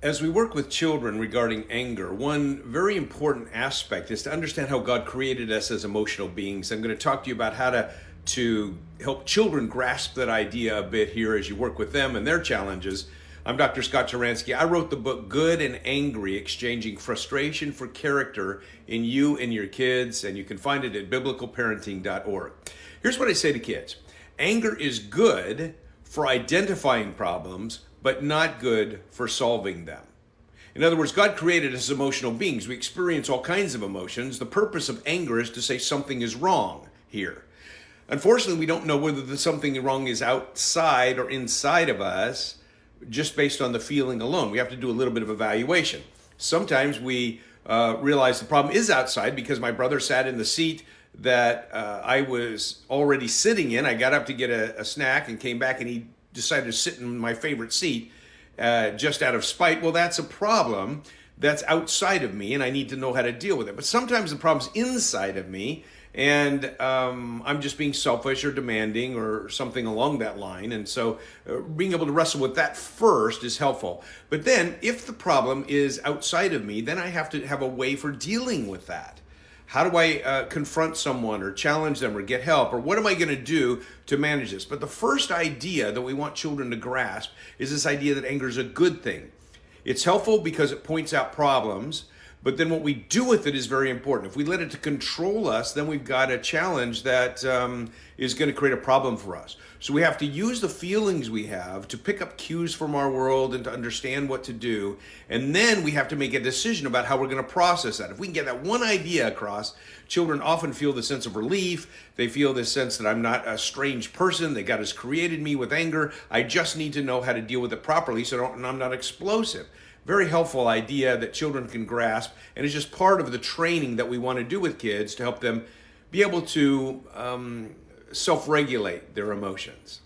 As we work with children regarding anger, one very important aspect is to understand how God created us as emotional beings. I'm going to talk to you about how to help children grasp that idea a bit here as you work with them and their challenges. I'm Dr. Scott Turansky. I wrote the book Good and Angry, Exchanging Frustration for Character in You and Your Kids, and you can find it at biblicalparenting.org. Here's what I say to kids. Anger is good for identifying problems, but not good for solving them. In other words, God created us as emotional beings. We experience all kinds of emotions. The purpose of anger is to say something is wrong here. Unfortunately, we don't know whether the something wrong is outside or inside of us just based on the feeling alone. We have to do a little bit of evaluation. Sometimes we realize the problem is outside because my brother sat in the seat that I was already sitting in. I got up to get a snack and came back, and he decided to sit in my favorite seat just out of spite. Well, that's a problem that's outside of me, and I need to know how to deal with it. But sometimes the problem's inside of me, and I'm just being selfish or demanding or something along that line. And so being able to wrestle with that first is helpful. But then if the problem is outside of me, then I have to have a way for dealing with that. How do I confront someone or challenge them or get help? Or what am I going to do to manage this? But the first idea that we want children to grasp is this idea that anger is a good thing. It's helpful because it points out problems, but then what we do with it is very important. If we let it to control us, then we've got a challenge that is going to create a problem for us. So we have to use the feelings we have to pick up cues from our world and to understand what to do. And then we have to make a decision about how we're going to process that. If we can get that one idea across, children often feel the sense of relief. They feel this sense that I'm not a strange person, that God has created me with anger. I just need to know how to deal with it properly so I'm not explosive. Very helpful idea that children can grasp, and it's just part of the training that we want to do with kids to help them be able to self-regulate their emotions.